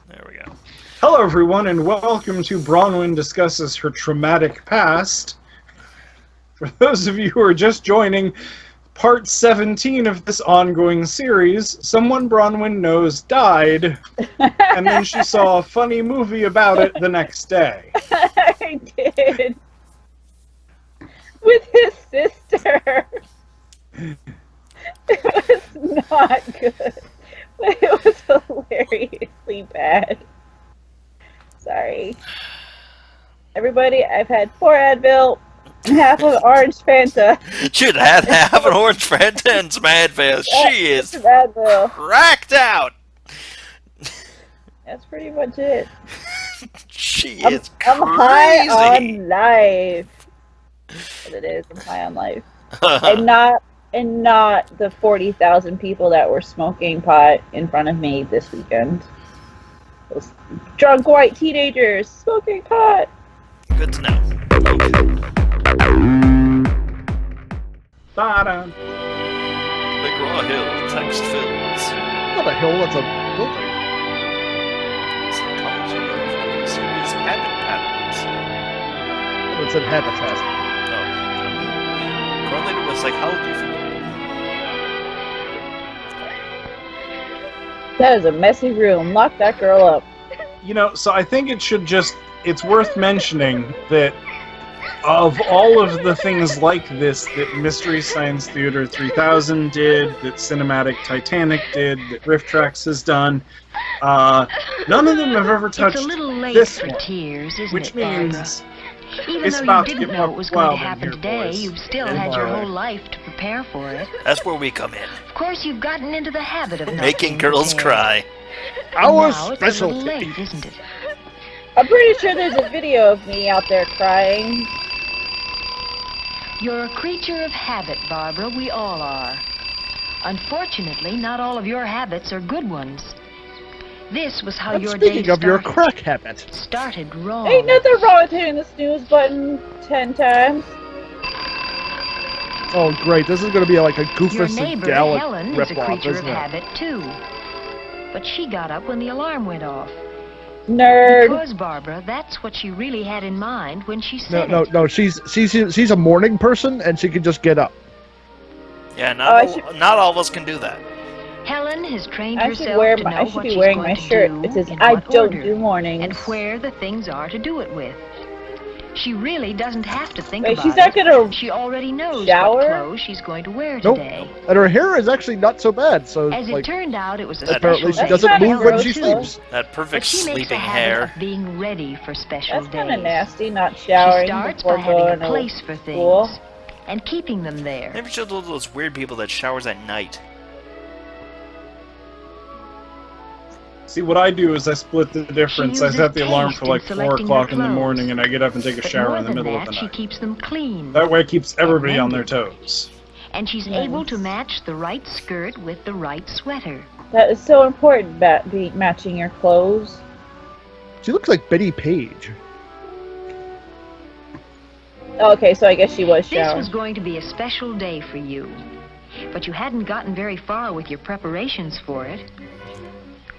There we go. Hello, everyone, and welcome to Bronwyn Discusses Her Traumatic Past. For those of you who are just joining, part 17 of this ongoing series, someone Bronwyn knows died, and then she saw a funny movie about it the next day. I did. With his sister. It was not good. But it was hilariously bad. Sorry. Everybody, I've had 4 Advil and half of orange Fanta. Should have had half an orange Fanta and some Advil. She is Advil. cracked out. That's pretty much it. She is crazy. I'm high on life. What it is, I'm high on life. and not the 40,000 people that were smoking pot in front of me this weekend. Those drunk white teenagers smoking pot. Good to know. Ta-da. McGraw Hill, text fills. Not a hill, that's a building. Psychology of serious habit patterns. It's in habitat. Oh. Correlated with psychology field. That is a messy room. Lock that girl up. You know, so I think it's worth mentioning that of all of the things like this that Mystery Science Theater 3000 did, that Cinematic Titanic did, that Riff Tracks has done, none of them have ever touched this one, tears, isn't which it, Barbara? means Even it's though about you to didn't get know more it was going to wild in happen here, today, boys. you've still And had your Barbara. whole life to prepare for it. That's where we come in. Of course, you've gotten into the habit of not Making being girls prepared. cry. Our Now it's a little specialty. late, isn't it? I'm pretty sure there's a video of me out there crying. You're a creature of habit, Barbara. We all are. Unfortunately, not all of your habits are good ones. This was how And your day speaking of your started. crack habit, Started wrong. Ain't nothing wrong with hitting the snooze button 10 times. oh great, this is going to be like a Your Goofus and neighbor, Gallic Helen, is a ripoff, creature of isn't it? habit, too. But she got up when the alarm went off. Nerd. Because, Barbara, that's what she really had in mind when she No, said no, it. no. She's a morning person, and she can just get up. Yeah, Oh, not all of us can do that. Helen has trained I herself should wear to my. know I should what be she's wearing going my to shirt. do It says in "I what don't order, do mornings." and where the things are to do it with. She really doesn't have to think Wait, about she's not it. gonna She already knows shower? what clothes she's going to wear Nope. today. And her hair is actually not so bad. So As it like, turned out, it was a apparently special she day doesn't for That's move kinda when Helen, she gross, though. sleeps. That But perfect she makes a sleeping habit hair. of being ready for special That's kind of days. nasty. Not She showering starts before by having going a place for to things school. and keeping them there. Maybe she's one of those weird people that showers at night. See, what I do is I split the difference. I uses set the alarm taste for in like 4 selecting o'clock her in the clothes. morning, and I get up and take a But shower more in the than middle of that, the she night. keeps them clean. That way it keeps everybody on their mended. toes. And she's Nice. able to match the right skirt with the right sweater. That is so important. Matching your clothes. She looks like Betty Page. Oh, okay, so I guess she was This showering. was going to be a special day for you. But you hadn't gotten very far with your preparations for it.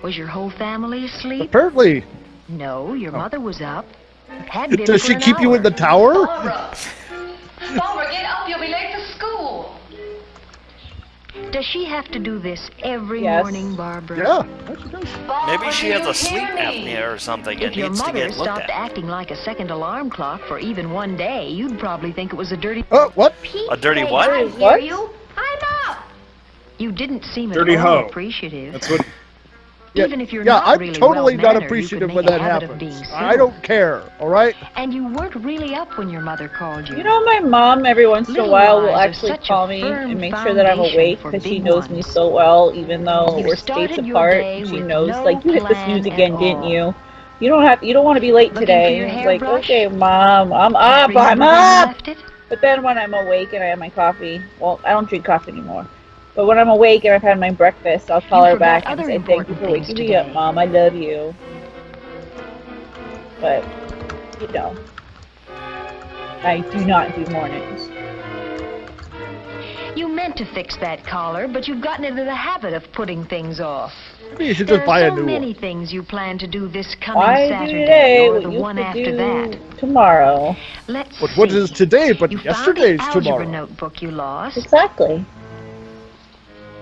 Was your whole family asleep? Apparently, No, your mother was up. Had been does for she an keep you hour. in the tower? Barbara! Barbara, get up. You'll be late for school. Does she have to do this every Yes. morning, Barbara? Yeah, she does. Barbara, Maybe she do has you a sleep hear me? apnea or something If and your needs to mother get looked stopped at. acting like a second alarm clock for even one day, you'd probably think it was a dirty... Oh, what? A dirty what? I What? hear you. I'm up. You didn't seem Dirty at all hoe. appreciative. That's what. Yeah, Even if you're yeah, not I'm really totally not well-mannered, appreciative you when could make that a habit of being happens. civil. I don't care, all right? And you weren't really up when your mother called you. You know, my mom every once in a Little while will lies are actually such a call me firm and make sure that I'm foundation awake for because she big knows me ones. so well, even though You we're started states your apart. day She with knows, no like, you hit the plan snooze at again, all. didn't you? You don't want to be late Looking today. for your It's like, hairbrush? okay, Mom, I'm up, Remember I'm where you up. left it? But then when I'm awake and I have my coffee, well, I don't drink coffee anymore. But when I'm awake and I've had my breakfast, I'll call You her back forgot and other say, thank you important for waking things me up, today. Mom. I love you. But, you know, I do not do mornings. You meant to fix that collar, but you've gotten into the habit of putting things off. Maybe you should There just buy are a so new many one. things you plan to do this coming Why do Saturday today or what the you one could after do that. tomorrow? Let's But what see. is today but You found yesterday's the algebra tomorrow? notebook you lost. Exactly.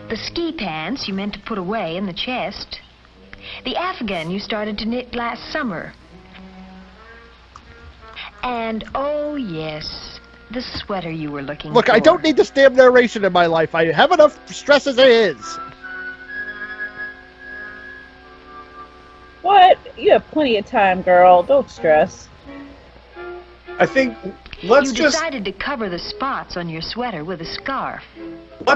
The ski pants you meant to put away in the chest. The afghan you started to knit last summer. And, oh yes, the sweater you were looking Look, for. I don't need this damn narration in my life. I have enough stress as it is. What? You have plenty of time, girl. Don't stress. I think let's You just decided to cover the spots on your sweater with a scarf. You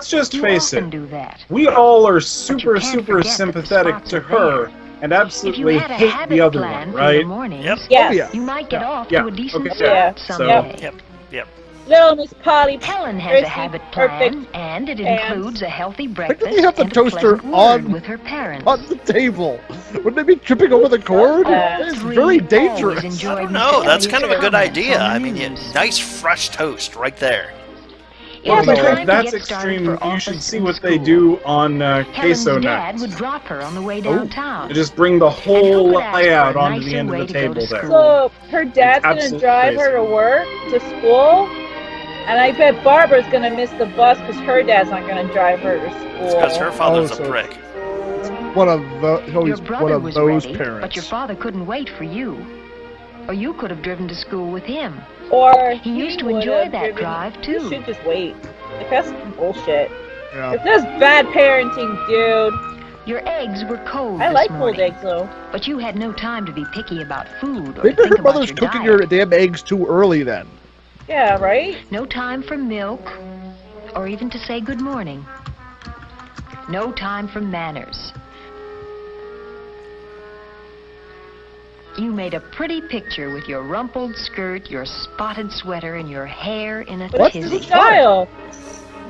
face often it. do that. We all are you super, can't super forget that the sympathetic spots to are her there. and If you absolutely had a hate habit the other plan one, for right? the mornings, Yep. Yes. Oh, yeah. you might get off Yeah. to a decent Okay. start Yeah. someday. Yep. Yep. Little Miss Polly. Helen has Tracy, a habit plan, perfect and it pants. includes a healthy Why breakfast do they have the and a toaster pleasant word on- with her parents. On the table. Wouldn't they be tripping over the cord? It's Three very always dangerous. enjoyed I don't know. That's mysterious kind of a good comments idea. on the I mean, news. nice fresh toast right there. Yeah, It's but time if to that's get started extreme, for you office should see and what they school. do on Helen's queso dad nights. would drop her on the way Oh, downtown. they just bring the And who whole could ask for a layout onto the nicer end of way the to go table to there. school? So her dad's gonna absolutely drive her crazy. to work, to school, and I bet Barbara's gonna miss the bus because her dad's not gonna drive her to It's because school. her father's Oh, a so- prick. One of the, oh, Your he's brother one of was those ready, parents. but your father couldn't wait for you. Or you could have driven to school with him. Or He used to would enjoy have that driven- drive, You too. should just wait. Like, that's bullshit. Yeah. If that's bad parenting, dude. Your eggs were cold I this like morning, cold eggs though. but you had no time to be picky about food or Maybe think her about mother's your cooking diet. your damn eggs too early then. Yeah, right? No time for milk, or even to say good morning. No time for manners. You made a pretty picture with your rumpled skirt, your spotted sweater, and your hair in a What's tizzy. the style?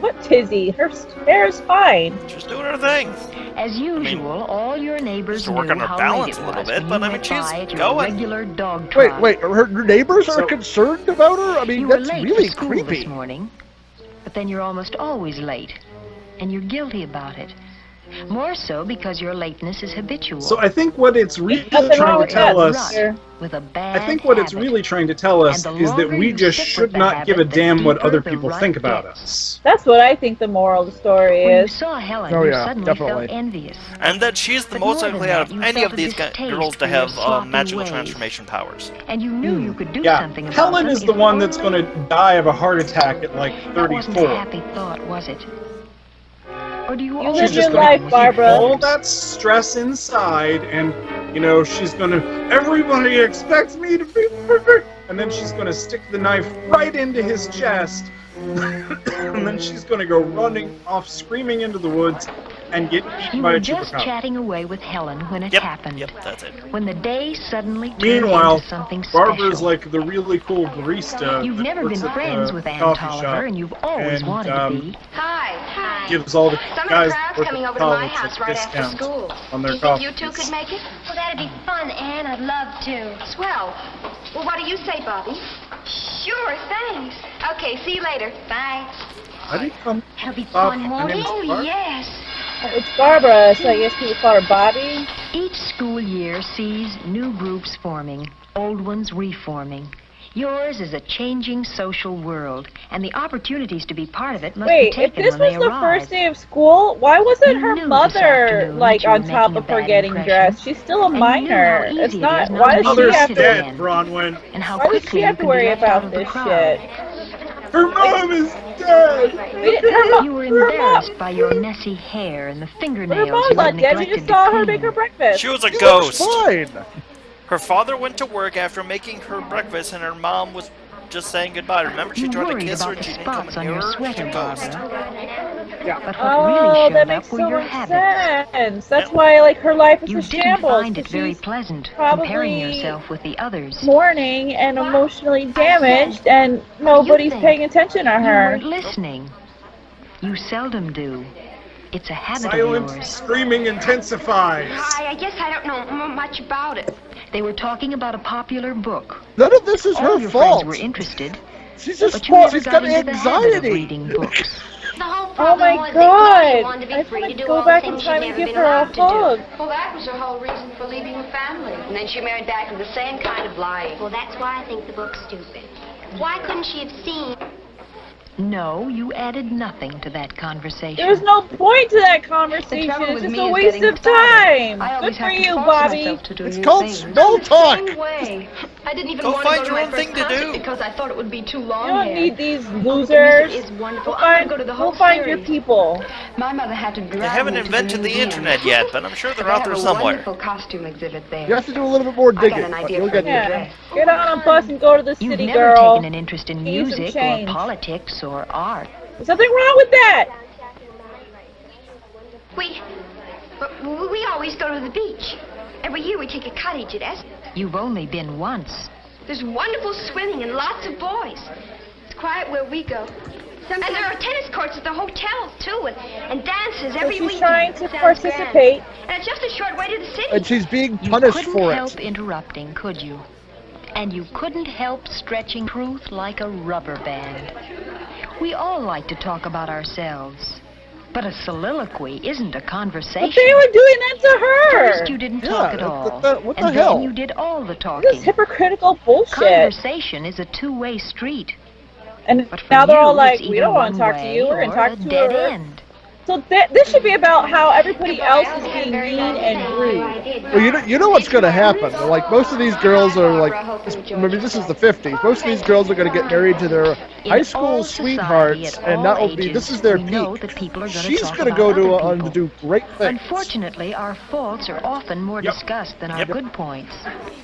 What tizzy? Her hair's fine. She's doing her thing. As usual, all your neighbors to work knew on her how balance late it a little was bit, when but you I mean, went she's by at your going. regular dog trot. Wait, her neighbors are So- concerned about her? I You mean, were that's late really for school creepy. this morning, but then you're almost always late, and you're guilty about it. More so because your lateness is habitual. So I think what it's really Nothing wrong trying to with tell that. us, Rut. with a bad I think what it's habit. really trying to tell us And the is that longer we you just stick should with the not give a habit, the damn what deeper other the people rut think about gets. us. That's what I think the moral of the story When you is. saw Helen, Oh, you yeah, suddenly definitely. felt envious. And that she's the But most more than likely out that, of you any felt of a these distaste girls for to your have sloppy magical ways. transformation powers. And you knew you could do Yeah, something about Helen them is the if one that's only- going to die of a heart attack at like That wasn't a 34. happy thought, was it? Or do you You always live She's your just life, going to Barbara. all that stress inside, and you know she's going to. Everybody expects me to be perfect, and then she's going to stick the knife right into his chest, and then she's going to go running off, screaming into the woods, and get eaten You by were a just chupacabra. chatting away with Helen when it Yep. happened. Yep, that's it. When the day suddenly turned Meanwhile, into something Barbara's special. like the really cool barista. You've that never works been at friends the with Ann coffee Tolliver, shop, and you've always and, wanted to be. Hi. Hi. gives all the Some guys of the that crowd's work coming at over to my college house like right after discounts school. on Do their you think coffee. you two could make it? Well, that'd be fun, Anne. I'd love to. Swell. Well, what do you say, Bobby? Sure, thanks. Okay, see you later. Bye. How do you come? It'll be Bob, fun, my won't name it? is Oh, Bart. yes. It's Barbara, so I guess people call her Bobby. Each school year sees new groups forming, old ones reforming. Yours is a changing social world, and the opportunities to be part of it must Wait, be if taken this when they was the arrive. first day of school, why wasn't You her knew this mother afternoon like that you on were top making of a her bad getting impression. dressed? She's still a And you knew how minor. easy It's it not. is not Why to does be she Mother's have to? dead, in. Bronwyn. And how Why does quickly she have you to can worry be left about out of the this crowd. shit? Her mom is dead. You were embarrassed by your messy hair and the But fingernails her mom's you had not dead. We neglected just to saw her clean. make her breakfast. She was a He ghost. looks fine. Her father went to work after making her breakfast, and her mom was just saying goodbye. Remember, she You tried to worried kiss her about and the she didn't come spots near on your her. sweater, She's a ghost. Barbara. But what Oh, really that showed makes up were so your much habits. sense. That's Yep. why, like, her life is You a didn't shambles. find it 'cause very she's pleasant probably comparing yourself with the others. mourning and emotionally damaged, and nobody's think? paying attention to You her. weren't listening. You seldom do. It's a habit of Silent yours. screaming intensifies. Hi, I guess I don't know much about it. They were talking about a popular book. None of this is All her your fault. friends were interested, She's just but you never she's got got into the habit of anxiety. reading books. The whole Oh my was that god! Claudia wanted to be I free want to to do go all back the in things she'd time and never give been her a allowed to do. hug. Well, that was her whole reason for leaving the family. And then she married back to the same kind of lying. Well, that's why I think the book's stupid. Why couldn't she have seen? No, you added nothing to that conversation. There's no point to that conversation. trouble It's with just me a is waste getting of started. time. I Good always for have to you, force Bobby. myself to do It's new called things. small talk. Same way. I didn't even Go want to find go to your my own first thing to concert do. because I thought it would be too long. You don't need these The losers. music is wonderful. Go I'm find, going to go to the go whole find series. your people. My mother had to drag They haven't me to invented the museum. internet yet, but I'm sure But they're they out have there a somewhere. wonderful costume exhibit there. You have to do a little bit more I got digging, an but idea you'll for a get new there. Yeah. dress. Get on a bus and go to the You've city, never girl. taken an interest in Give you some music or change. politics or art. There's nothing wrong with that. We always go to the beach. Every year we take a cottage at Essex. You've only been once. There's wonderful swimming and lots of boys. It's quiet where we go. And there are tennis courts at the hotels, too, and dances So every she's weekend. trying to Sounds participate. grand. And it's just a short way to the city. And she's being You punished couldn't for help it. interrupting, could you? And you couldn't help stretching truth like a rubber band. We all like to talk about ourselves. But a soliloquy isn't a conversation. But they were doing that to her. First you didn't Yeah, talk at what all. the and hell? then you did all the This talking. is hypocritical bullshit. Conversation is a two-way street. And But for now they're you, all like, it's we either don't want to one talk to way you. We're going or to talk a to dead her. end. So this should be about how everybody else is being mean and rude. Well, you know what's going to happen. Like, most of these girls are like, maybe this is the 50s. Most of these girls are going to get married to their high In school all society, sweethearts, at and all that will be, ages, this is their we know peak. that people are gonna She's talk going to about go other on people. to do great things. Unfortunately, our faults are often more Yep. discussed than our Yep. good points.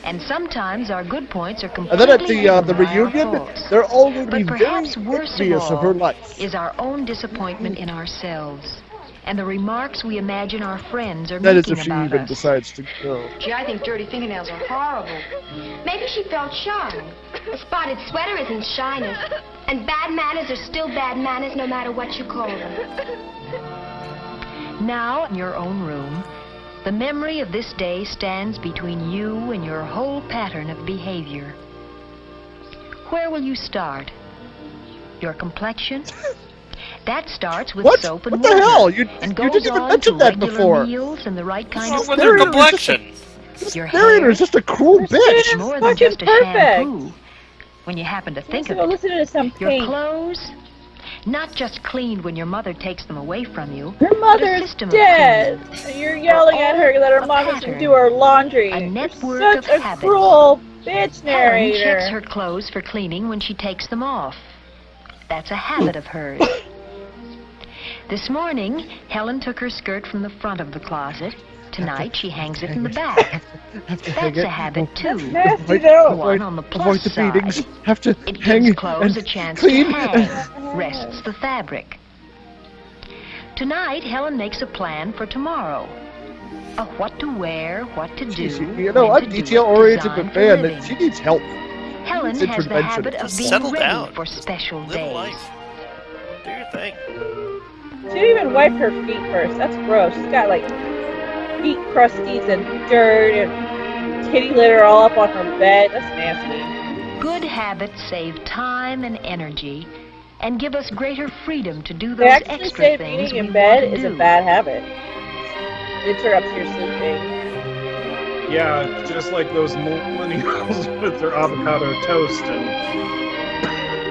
And sometimes our good points are And completely then at the hidden by our reunion, faults. they're all going to But be very perhaps worst of envious of her all life. is our own disappointment in ourselves and the remarks we imagine our friends are That is making if she about even us. decides to go. Gee, I think dirty fingernails are horrible. Maybe she felt shy. A spotted sweater isn't shyness. And bad manners are still bad manners no matter what you call them. Now, in your own room, the memory of this day stands between you and your whole pattern of behavior. Where will you start? Your complexion? That starts with What? soap and What the water, hell? You and didn't goes even on mention to that regular before. meals and the right kind What's of wrong with There her is- complexion? your Narrator hair. is just a cruel This bitch. is More than fucking just a perfect. shampoo. When you happen to think Let's of go it, listen to some your paint. clothes, not just cleaned when your mother takes them away from you. Her but a mother's system of dead. cleaning. And you're yelling at her that her A mom doesn't pattern. do her laundry. A You're network such of a habits. cruel bitch Helen narrator. checks her clothes for cleaning when she takes them off. That's a habit of hers. This morning, Helen took her skirt from the front of the closet. Tonight, she hangs it in the back. That's a habit, too. Nasty though. One on the plus avoid the side. beatings. Have to It hang gives clothes a and chance clean. to hang, rests the fabric. Tonight, Helen makes a plan for tomorrow. What to wear, what to do. You know, when I'm to do it, detail-oriented designed man, for that living. she needs help. Helen It's has the intervention. habit of Just being settle ready down. for special Live a days. life. Do your thing. She didn't even wipe her feet first. That's gross. She's got like feet crusties and dirt and kitty litter all up on her bed. That's nasty. Good habits save time and energy and give us greater freedom to do They those actually extra say things being we in bed want to is a do. bad habit. It interrupts your sleeping. Yeah, just like those millennials with their avocado toast and...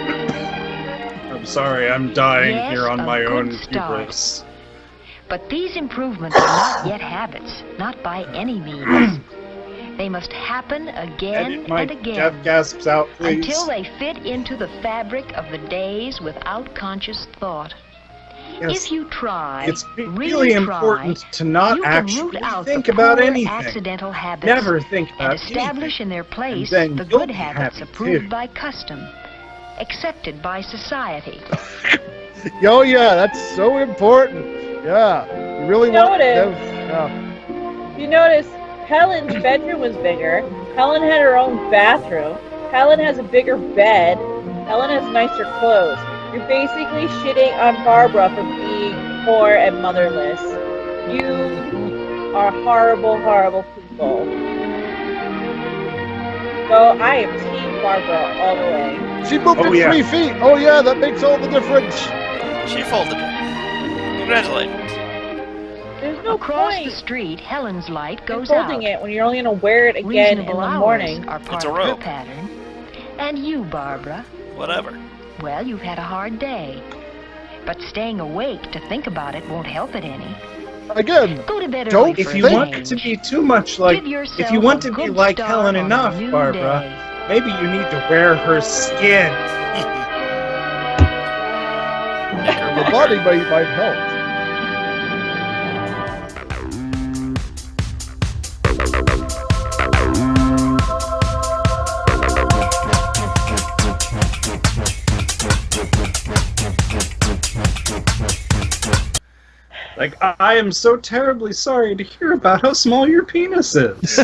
I'm sorry, I'm dying Yes, here on a my good own start. hubris. But these improvements are not yet habits, not by any means. They must happen again Edit my and again death gasps out, please. until they fit into the fabric of the days without conscious thought. Yes, If you try, it's really really important try, to not you can actually root out think the about poor anything. accidental habits Never think and about establish anything. in their place then the you'll good be habits happy, approved too. by custom, accepted by society. Oh yeah, that's so important. Yeah, you really You know want it is. them. Yeah. You notice Helen's bedroom was bigger. Helen had her own bathroom. Helen has a bigger bed. Helen has nicer clothes. You're basically shitting on Barbara for being poor and motherless. You are horrible, horrible people. So I am Team Barbara all the way. She moved Oh, it yeah. 3 feet. Oh yeah, that makes all the difference. She folded it. Congratulations. There's no Across point the street, Helen's light in goes out. holding it when you're only going to wear it again Reasonable in the hours morning. are part It's a of her rope. pattern. And you, Barbara, Whatever. well, you've had a hard day. But staying awake to think about it won't help it any. Again, Go to bed Don't early If for you a want it change. to be too much like, Give yourself if you want a to be good like start Helen on a enough, new Barbara, day. maybe you need to wear her skin. the body might help. Like, I am so terribly sorry to hear about how small your penis is.